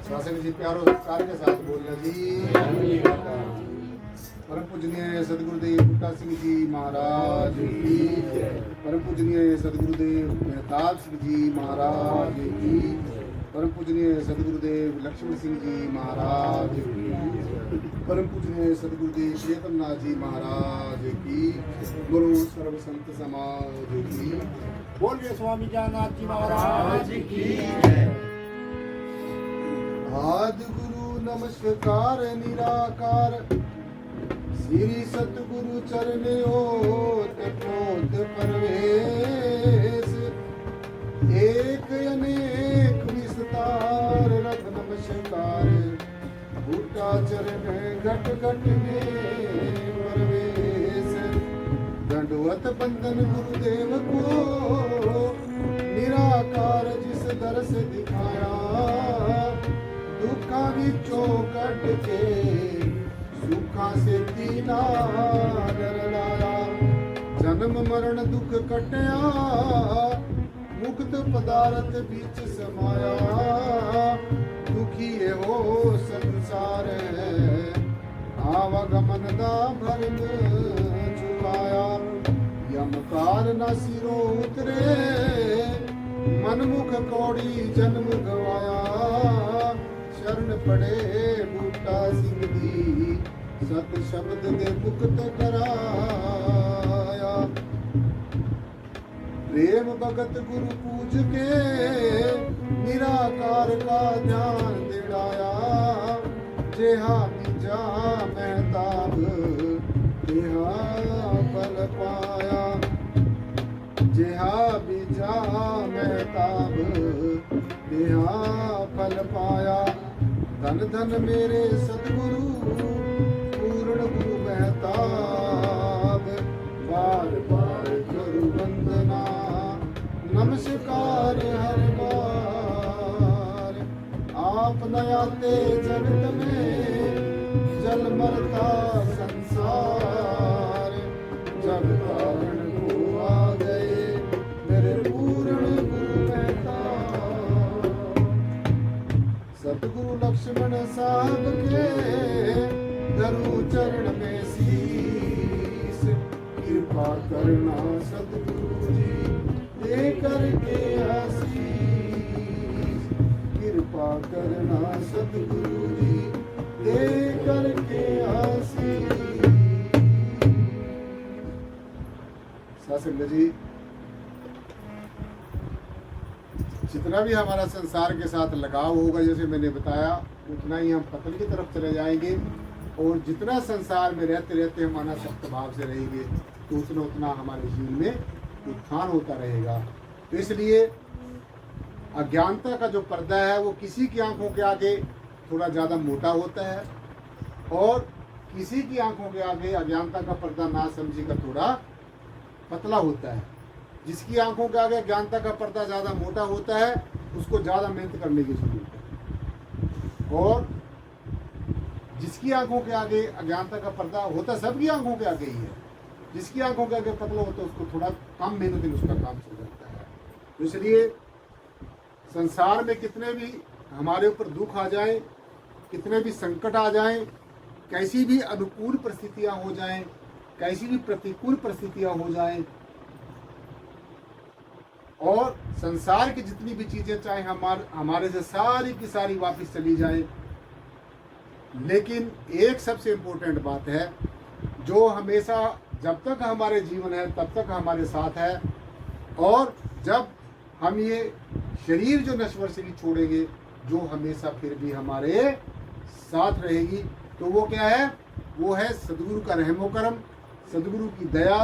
शासन जी प्यारो सत्कार के साथ बोलना जी। परम पूजनीय सदगुरुदेव बूटा सिंह जी महाराज की, परम पूजनीय सदगुरुदेव मेहताब सिंह जी महाराज की, परम पूजनीय सदगुरुदेव लक्ष्मण सिंह जी महाराज की, परम पूजनीय सदगुरुदेव प्रियतमनाथ जी महाराज की, गुरु सर्व संत समाज की। बोलिए स्वामी जाननाथ जी महाराज की। आदि गुरु नमस्कार निराकार, श्री सतगुरु चरणे ओत प्रोत परवेश, एक अनेक विस्तार रख नमस्कार, बूटा चरण घट घट में परवेश। दंडवत बंदन गुरुदेव को, निराकार जिस दर से दिखाया, दुखा विचों कट के सुखा से दीना डर लाया। जन्म मरण दुख कटया, मुक्त पदार्थ बीच समाया, दुखी हो संसार आवागमन दा भरम चुकाया। यमकार न सिरों उतरे, मनमुख कौड़ी जन्म गवाया, शरण पड़े बूटा सिंह दी, सत शब्द दे मुक्त कराया। प्रेम भगत गुरु पूज के, निराकार का ध्यान दिलाया, जेहा बीजा मेहताब तेहा फल पाया, जेहा बीजा मेहताब तेहा फल पाया। धन धन मेरे सतगुरु पूर्ण गुरु मेहताब, बार बार करूं वंदना नमस्कार हर बार। आप न आते जगत में, जल मरता संसार, जब कारण को आ गए मेरे पूर्ण गुरु मेहताब। सतगुरु लक्ष्मण साहब के धरू चरण में शीस, कृपा करना सतगुरु जी दे करके आशीष, कृपा करना सतगुरु जी दे करके आशीष। सत्संग जी, जितना भी हमारा संसार के साथ लगाव होगा, जैसे मैंने बताया, उतना ही हम पतन की तरफ चले जाएंगे, और जितना संसार में रहते रहते हम अनासक्त भाव से रहेंगे, तो उतना उतना हमारे जीवन में उत्थान होता रहेगा। तो इसलिए अज्ञानता का जो पर्दा है वो किसी की आंखों के आगे थोड़ा ज़्यादा मोटा होता है, और किसी की आंखों के आगे अज्ञानता का पर्दा नासमझी का थोड़ा पतला होता है। जिसकी आंखों के आगे ज्ञानता का पर्दा ज़्यादा मोटा होता है, उसको ज़्यादा मेहनत करने की जरूरत है, और जिसकी आंखों के आगे अज्ञानता का पर्दा होता, सबकी आंखों के आगे ही है, जिसकी आंखों के आगे पतला होता है उसको थोड़ा कम मेहनत में उसका काम चल जाता है। तो इसलिए संसार में कितने भी हमारे ऊपर दुख आ जाए, कितने भी संकट आ जाएं, कैसी भी अनुकूल परिस्थितियां हो जाएं, कैसी भी प्रतिकूल परिस्थितियां हो जाएं, और संसार की जितनी भी चीजें चाहे हमारे से सारी की सारी वापस चली जाए, लेकिन एक सबसे इम्पोर्टेंट बात है जो हमेशा जब तक हमारे जीवन है तब तक हमारे साथ है, और जब हम ये शरीर जो नश्वर शरीर छोड़ेंगे, जो हमेशा फिर भी हमारे साथ रहेगी, तो वो क्या है? वो है सदगुरु का रहमो करम, सदगुरु की दया,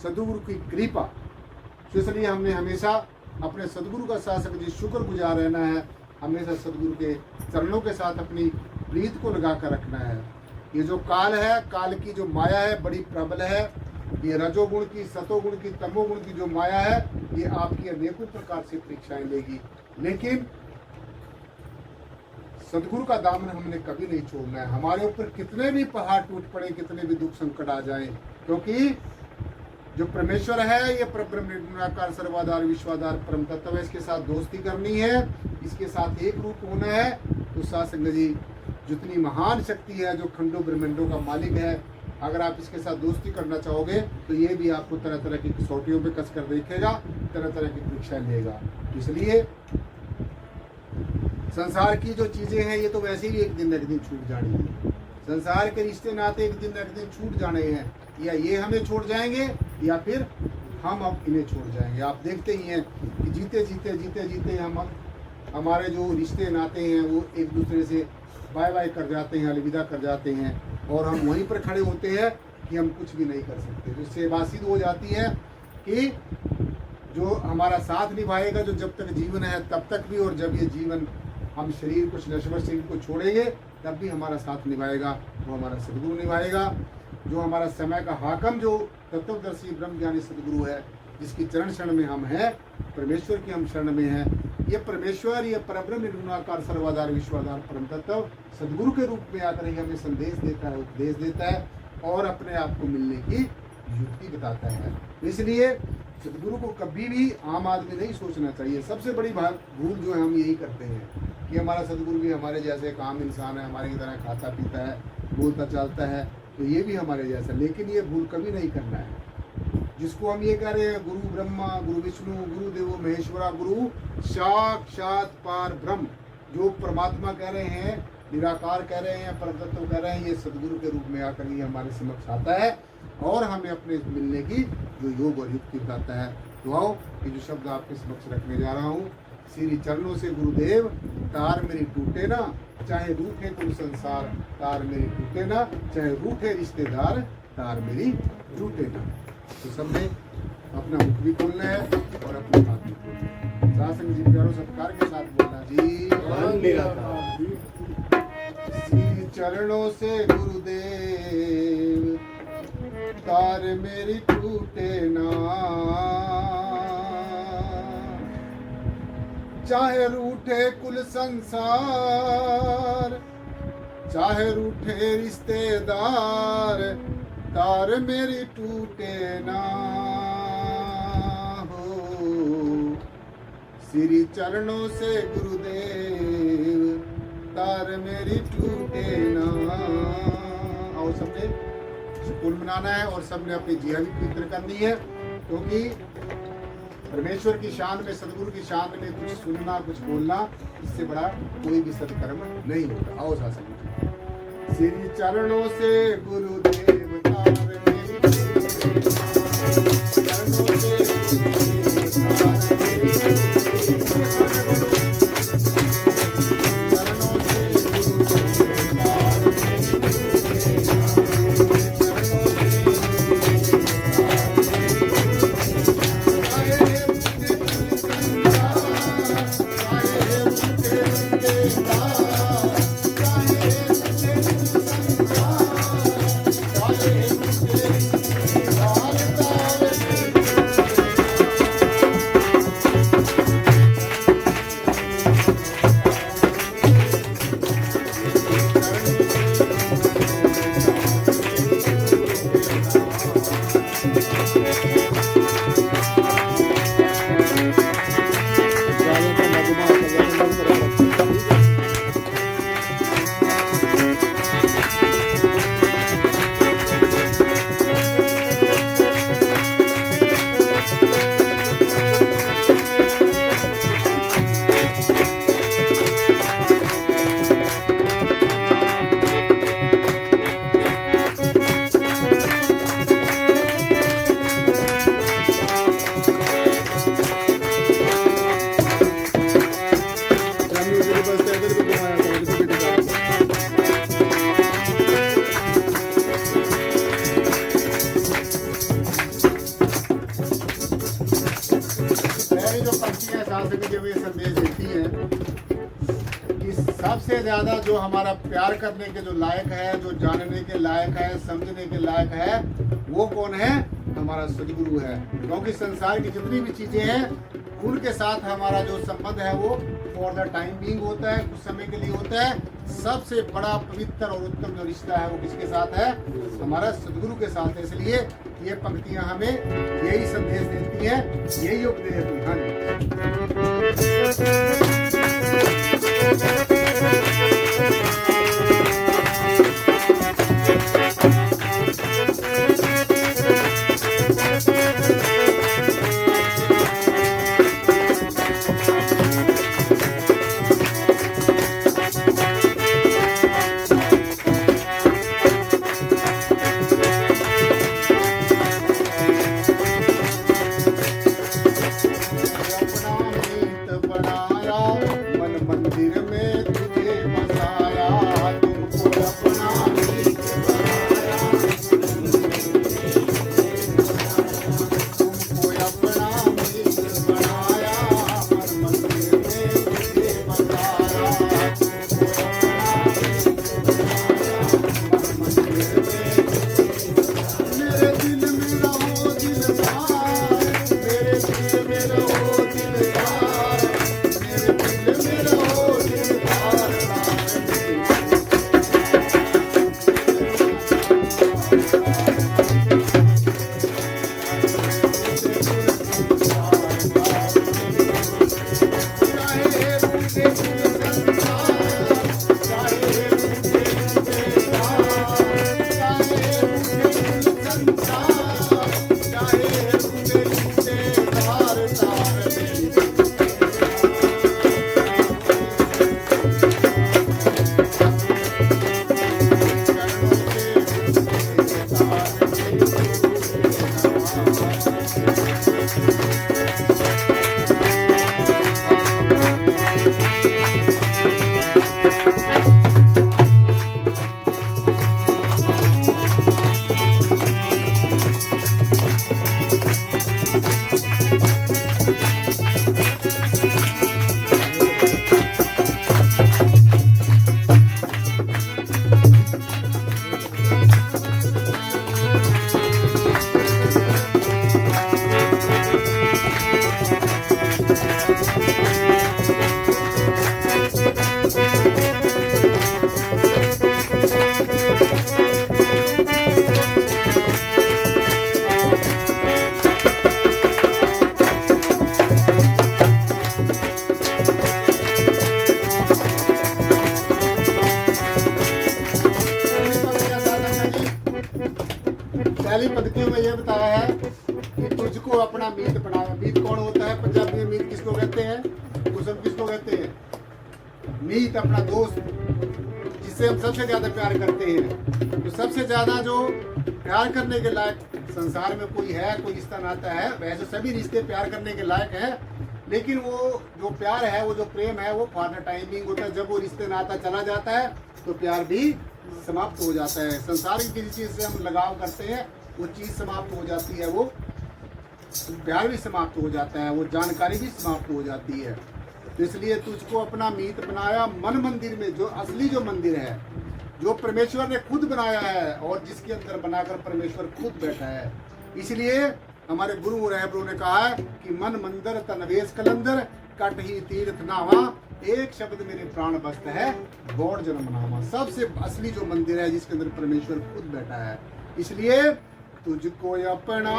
सदगुरु की कृपा। तो इसलिए हमने हमेशा अपने सदगुरु का साथ जी शुक्रगुजार रहना है, हमेशा सदगुरु के चरणों के साथ अपनी प्रीत को लगा कर रखना है। ये जो काल है, काल की जो माया है बड़ी प्रबल है। ये रजोगुण की, सतोगुण की, तमोगुण की जो माया है, ये आपकी अनेकों प्रकार से परीक्षाएं लेगी, लेकिन सदगुरु का दामन हमने कभी नहीं छोड़ना है। हमारे ऊपर कितने भी पहाड़ टूट पड़े, कितने भी दुख संकट आ जाएं, क्योंकि जो परमेश्वर है ये परब्रह्म निर्गुणाकार सर्वाधार विश्वाधार परम तत्व है। इसके साथ दोस्ती करनी है, इसके साथ एक रूप होना है। तो साथ संगत जी जितनी महान शक्ति है, जो खंडों ब्रह्मांडों का मालिक है, अगर आप इसके साथ दोस्ती करना चाहोगे तो ये भी आपको तरह तरह की कसौटियों पे कस कर देखेगा, तरह तरह की परीक्षा लेगा। इसलिए संसार की जो चीज़ें हैं ये तो वैसे ही एक दिन न एक दिन छूट जानी है। संसार के रिश्ते नाते एक दिन न एक दिन छूट जाने हैं, या ये हमें छोड़ जाएंगे या फिर हम अब इन्हें छोड़ जाएंगे। आप देखते ही हैं कि जीते जीते हम हमारे जो रिश्ते नाते हैं वो एक दूसरे से बाय बाय कर जाते हैं, अलविदा कर जाते हैं, और हम वहीं पर खड़े होते हैं कि हम कुछ भी नहीं कर सकते। तो इससे बासित हो जाती है कि जो हमारा साथ निभाएगा, जो जब तक जीवन है तब तक भी, और जब ये जीवन हम शरीर कुछ नश्वर शरीर को छोड़ेंगे तब भी हमारा साथ निभाएगा, वो हमारा सदगुरु निभाएगा। जो हमारा समय का हाकम, जो तत्वदर्शी ब्रह्म ज्ञानी सदगुरु है, जिसकी चरण शरण में हम हैं, परमेश्वर की हम शरण में हैं। ये परमेश्वर, ये परब्रह्म निर्गुणाकार सर्वाधार विश्वाधार परम तत्व सदगुरु के रूप में आकर ही हमें संदेश देता है, उपदेश देता है और अपने आप को मिलने की युक्ति बताता है। इसलिए सदगुरु को कभी भी आम आदमी नहीं सोचना चाहिए। सबसे बड़ी भूल जो है हम यही करते हैं कि हमारा सदगुरु भी हमारे जैसे एक आम इंसान है, हमारे की तरह खाता पीता है, बोलता चालता है, तो ये भी हमारे जैसा। लेकिन ये भूल कभी नहीं करना है। जिसको हम ये कह रहे हैं गुरु ब्रह्मा, गुरु विष्णु, गुरु देवो महेश्वरा, गुरु साक्षात पार ब्रह्म, जो परमात्मा कह रहे हैं, निराकार कह रहे हैं, परतत्व कह रहे हैं, ये सदगुरु के रूप में आकर ये हमारे समक्ष आता है और हमें अपने मिलने की जो योग और युक्ति बताता है। तो आओ ये जो शब्द आपके समक्ष रखने जा रहा हूँ, श्री चरणों से गुरुदेव तार मेरी टूटे ना, चाहे रूठे कुल संसार तार मेरी टूटे ना, चाहे रूठे रिश्तेदार तार मेरी टूटे ना। तो सबने अपना मुख भी खोलना है और अपने हाथ भी खोलना है। शासन जी प्यारों सत्कार के साथ बोलना जी। श्री चरणों से गुरुदेव तार मेरी टूटे ना, चाहे रूठे कुल संसार, चाहे रूठे रिश्तेदार तार मेरी टूटे ना हो। श्री चरणों से गुरुदेव तार मेरी टूटे ना। और सबने कुल मनाना है और सबने अपनी जिया भी पवित्र करनी है, क्योंकि परमेश्वर की शान में, सदगुरु की शान में कुछ सुनना, कुछ बोलना, इससे बड़ा कोई भी सत्कर्म नहीं होता। आओ साथ में श्री चरणों से गुरुदेव तार मेरी टूटे ना, चरणों से गुरुदेव तार मेरी टूटे ना, चरणों से गुरुदेव तार मेरी टूटे ना। सबसे ज्यादा जो हमारा प्यार करने के जो लायक है, जो जानने के लायक है, समझने के लायक है, वो कौन है? हमारा सदगुरु है। क्योंकि संसार की जितनी भी चीजें हैं उनके साथ हमारा जो संबंध है वो फॉर द टाइम बीइंग होता है, कुछ समय के लिए होता है। सबसे बड़ा पवित्र और उत्तम जो रिश्ता है वो किसके साथ है? हमारा सदगुरु के साथ है। इसलिए ये पंक्तियां हमें यही संदेश देती हैं, यही उपदेश देती हैं। दिल में रहो दिलदार, मेरे दिल में रहो दिलदार। पहली पंक्तियों में यह बताया है कि तुझको अपना मीत बनाया। मीत कौन होता है? पंजाबी में मीत किसको कहते हैं? कुसुम किसको कहते हैं? मीत अपना दोस्त, जिससे हम सबसे ज्यादा प्यार करते हैं। तो सबसे ज्यादा जो प्यार करने के लायक संसार में कोई है, कोई रिश्ता नाता है, वैसे सभी रिश्ते प्यार करने के लायक है, लेकिन वो जो प्यार है, वो जो प्रेम है, वो फॉर द टाइमिंग होता है। जब वो रिश्ते नाता चला जाता है तो प्यार भी समाप्त हो जाता है। संसार की किसी चीज से हम लगाव करते हैं, वो चीज समाप्त हो जाती है, वो प्यार भी समाप्त हो जाता है, वो जानकारी भी समाप्त हो जाती है। तो इसलिए तुझको अपना मीत बनाया मन मंदिर में, जो असली जो मंदिर है, जो परमेश्वर ने खुद बनाया है और जिसके अंदर बनाकर परमेश्वर खुद बैठा है। इसलिए हमारे गुरु रहबरों ने कहा है कि मन मंदिर तनवेश कलंदर कट ही तीर्थ नावा, एक शब्द मेरे प्राण बस्त है गौड़ जन्म नामा। सबसे असली जो मंदिर है जिसके अंदर परमेश्वर खुद बैठा है। इसलिए तुझको अपना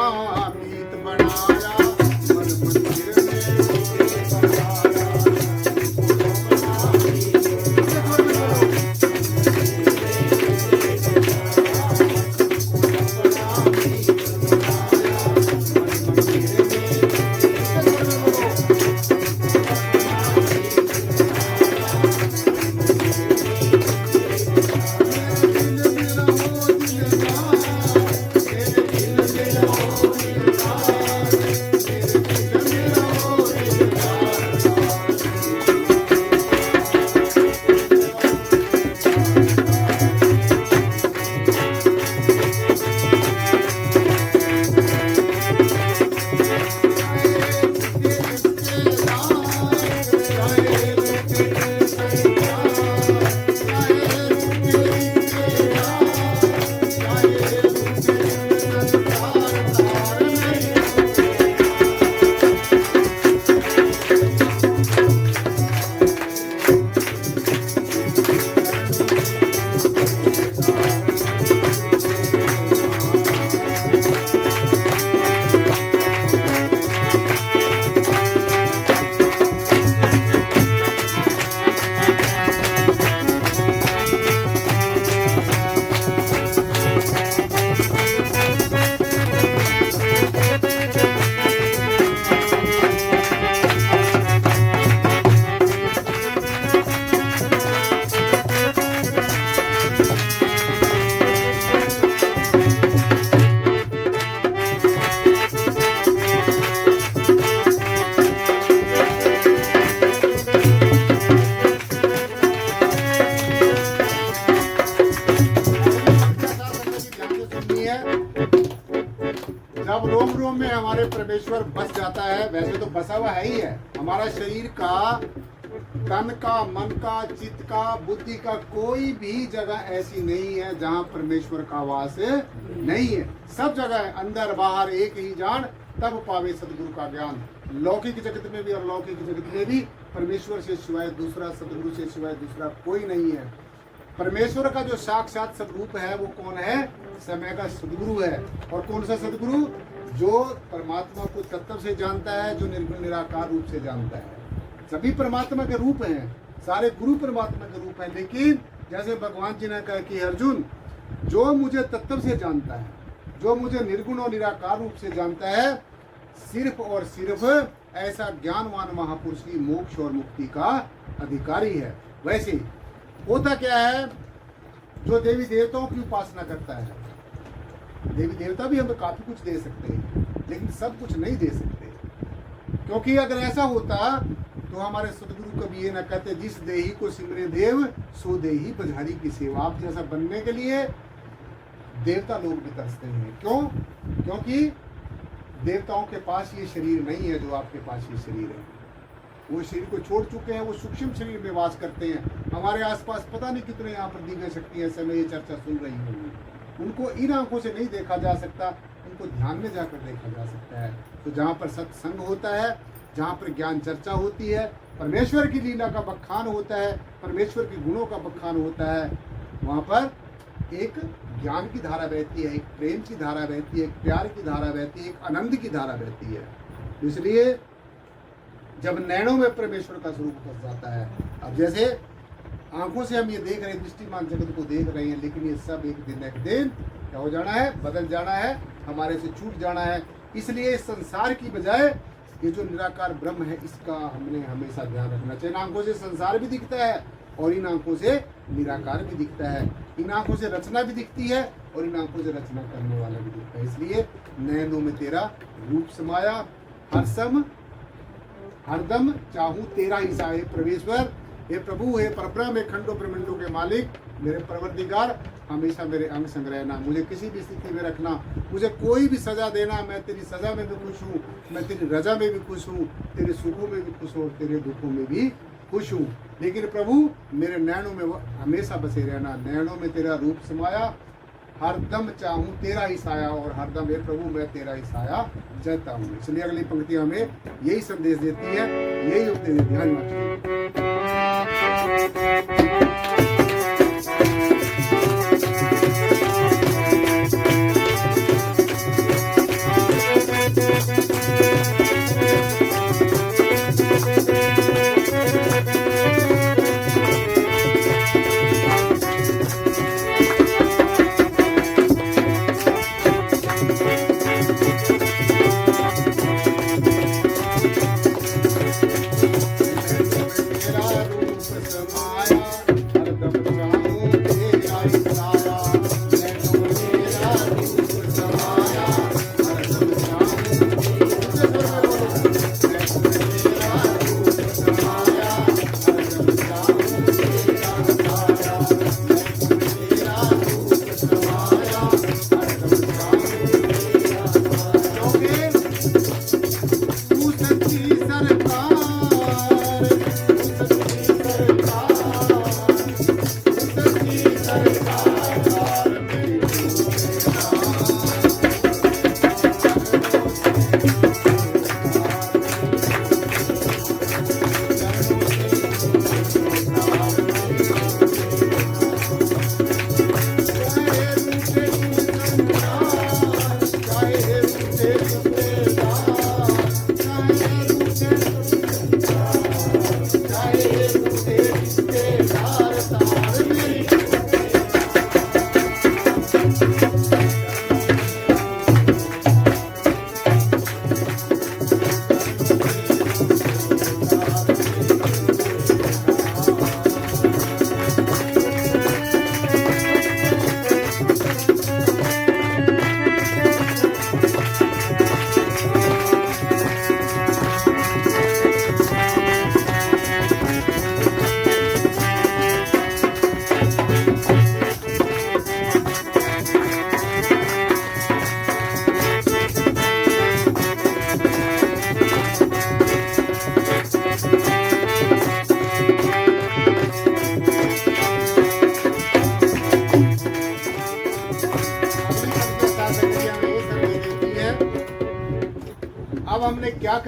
मीत बनाया मन मंदिर में बनाया। जब रोम रोम में हमारे परमेश्वर बस जाता है, वैसे तो बसा हुआ है ही है। हमारा शरीर का, तन का, मन का, चित्त का, बुद्धि का कोई भी जगह ऐसी नहीं है जहाँ परमेश्वर का वास नहीं है। सब जगह है, अंदर बाहर एक ही जान तब पावे सदगुरु का ज्ञान। लौकिक जगत में भी और लौकिक जगत में भी परमेश्वर से सिवाय दूसरा, सदगुरु से सिवाय दूसरा कोई नहीं है। परमेश्वर का जो साक्षात स्वरूप है वो कौन है? समय का सदगुरु है। और कौन सा सदगुरु? जो परमात्मा को तत्व से जानता है, जो निर्गुण निराकार रूप से जानता है। सभी परमात्मा के रूप हैं, सारे गुरु परमात्मा के रूप हैं, लेकिन जैसे भगवान जी ने कहा कि अर्जुन, जो मुझे तत्व से जानता है, जो मुझे निर्गुण और निराकार रूप से जानता है, सिर्फ और सिर्फ ऐसा ज्ञानवान महापुरुष ही मोक्ष और मुक्ति का अधिकारी है। वैसे होता क्या है, जो देवी देवताओं की उपासना करता है, देवी देवता भी हमें काफी कुछ दे सकते हैं, लेकिन सब कुछ नहीं दे सकते। क्योंकि अगर ऐसा होता तो हमारे सदगुरु कभी ये ना कहते, जिस देही को सिमरे देव सो देही बजारी की सेवा। आप जैसा बनने के लिए देवता लोग भी तरसते हैं। क्यों? क्योंकि देवताओं के पास ये शरीर नहीं है जो आपके पास ये शरीर है। वो शरीर को छोड़ चुके हैं, वो सूक्ष्म शरीर में वास करते हैं। हमारे आसपास पता नहीं कितने यहाँ पर दिव्य शक्ति ऐसे में ये चर्चा सुन रही होंगी। उनको इन आंखों से नहीं देखा जा सकता, उनको ध्यान में जाकर देखा जा सकता है। तो जहाँ पर सत्संग होता है, जहाँ पर ज्ञान चर्चा होती है, परमेश्वर की लीला का बखान होता है, परमेश्वर के गुणों का बखान होता है, वहाँ पर एक ज्ञान की धारा बहती है, एक प्रेम की धारा बहती है, एक प्यार की धारा बहती है, एक आनंद की धारा बहती है। इसलिए जब नैनों में परमेश्वर का स्वरूप फंस जाता है, अब जैसे आंखों से हम ये देख रहे हैं, दृष्टिमान जगत को देख रहे हैं, लेकिन ये सब एक दिन क्या हो जाना है? बदल जाना है, हमारे से छूट जाना है। इसलिए इस संसार की बजाय ये जो निराकार ब्रह्म है, इसका हमने हमेशा ध्यान रखना चाहिए। इन आंखों से संसार भी दिखता है और इन आंखों से निराकार भी दिखता है। इन आंखों से रचना भी दिखती है और इन आंखों से रचना करने वाला भी दिखता है। इसलिए नैनों में तेरा रूप समाया, हरदम चाहूं तेरा ही साहे प्रवेश्वर। हे प्रभु, हे परब्रह्म, हे खंडों ब्रह्मंडों के मालिक, मेरे परवरदिगार, हमेशा मेरे अंग संग रहना, मुझे किसी भी स्थिति में रखना, मुझे कोई भी सजा देना, मैं तेरी सजा में भी खुश हूँ, मैं तेरी रजा में भी खुश हूँ, तेरे सुखों में भी खुश हूँ और तेरे दुखों में भी खुश हूँ। लेकिन प्रभु, मेरे नैनों में हमेशा बसे रहना। नैनों में तेरा रूप समाया, हरदम चाहूँ तेरा ही साया, और हरदम हे प्रभु मैं तेरा ही साया चाहता हूँ। इसलिए अगली पंक्ति हमें यही संदेश देती है, यही उपदेश ध्यान रखिए। तेरा रूप समाया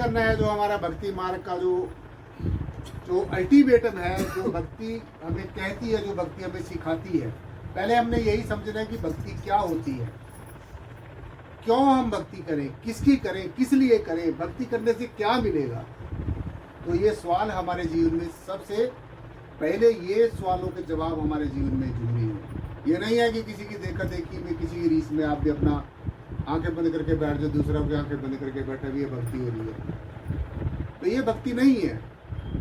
करना है जो हमारा भक्ति मार्ग का जो अल्टीमेटम है, जो भक्ति हमें कहती है, जो भक्ति हमें सिखाती है। पहले हमने यही समझना है कि भक्ति क्या होती है, क्यों हम भक्ति करें, किसकी करें, किस लिए करें, भक्ति करने से क्या मिलेगा। तो ये सवाल हमारे जीवन में सबसे पहले, ये सवालों के जवाब हमारे जीवन में जरूरी है। ये नहीं है कि किसी की देखा देखी में, किसी की रीस में आप भी अपना आंखें बंद करके बैठ जाओ, दूसरा की आंखें बंद करके बैठा भी, ये भक्ति हो रही है। तो ये भक्ति नहीं है।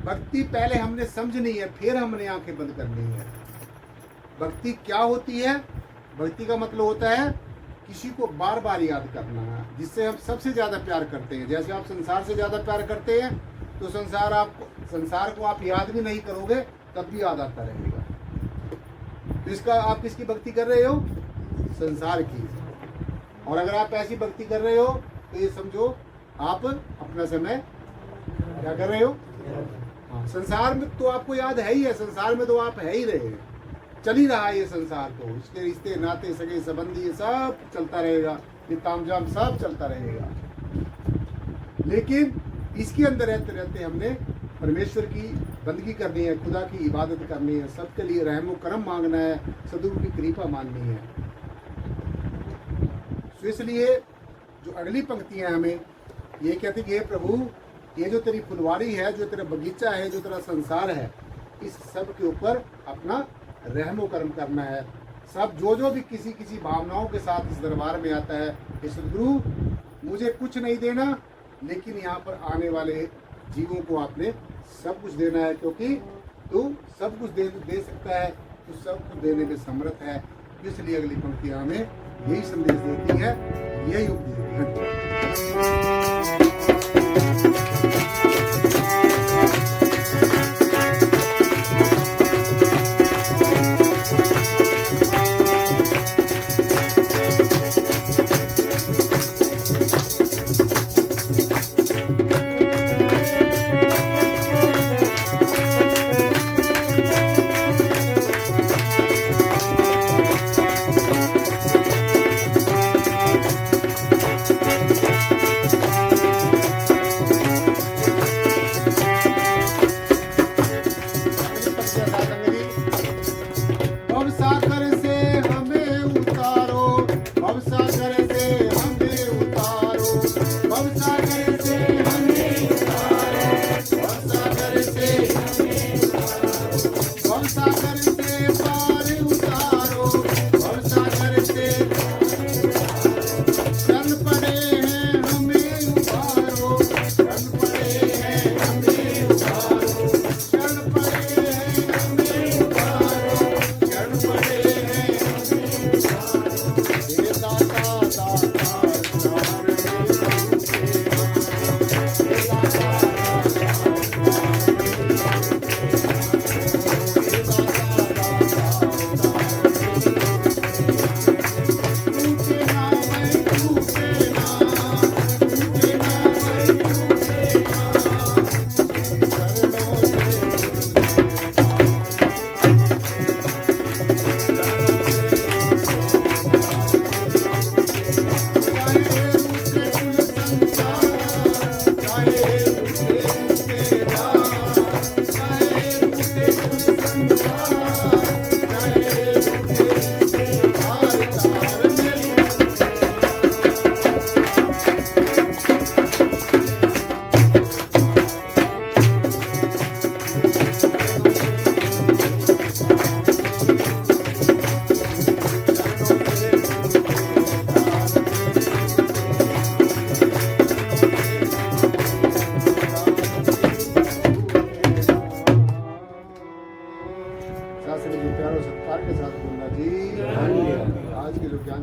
भक्ति पहले हमने समझनी है, फिर हमने आंखें बंद करनी है। भक्ति क्या होती है? भक्ति का मतलब होता है किसी को बार बार याद करना है, जिससे हम सबसे ज्यादा प्यार करते हैं। जैसे आप संसार से ज्यादा प्यार करते हैं, तो संसार को आप याद भी नहीं करोगे तब भी याद आता रहेगा। तो इसका आप किसकी भक्ति कर रहे हो? संसार की। और अगर आप ऐसी भक्ति कर रहे हो तो ये समझो आप अपना समय क्या कर रहे हो? हाँ, संसार में तो आपको याद है ही है, संसार में तो आप है ही रहे, चल ही रहा है ये संसार। तो इसके रिश्ते नाते सगे संबंधी ये सब चलता रहेगा, ये तामझाम सब चलता रहेगा। लेकिन इसके अंदर रहते रहते हमने परमेश्वर की बंदगी करनी है, खुदा की इबादत करनी है, सबके लिए रहमो करम मांगना है, सदगुरु की कृपा मांगनी है। तो इसलिए जो अगली पंक्तियां हमें ये कहती कि हे प्रभु, ये जो तेरी फुलवारी है, जो तेरा बगीचा है, जो तेरा संसार है, इस सब के ऊपर अपना रहमो करम करना है। सब जो भी किसी भावनाओं के साथ इस दरबार में आता है, हे सदगुरु मुझे कुछ नहीं देना, लेकिन यहाँ पर आने वाले जीवों को आपने सब कुछ देना है, क्योंकि तू सब कुछ दे सकता है, तू सब कुछ देने में समर्थ है। इसलिए अगली पंक्तियां हमें यही संदेश देती है, यही उपदेश देती है।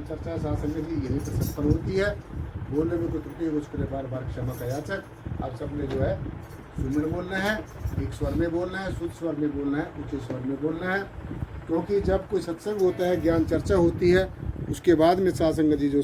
चर्चा शासन में यही पर संपन्न होती है। बोलने में कोई त्रुटि उसके लिए बार बार क्षमा का याचक। आप सबने जो है सुमन बोलना है, एक स्वर में बोलना है, शुद्ध स्वर में बोलना है, उच्च स्वर में बोलना है, क्योंकि जब कोई सत्संग होता है, ज्ञान चर्चा होती है, उसके बाद में साधु संगत जी जो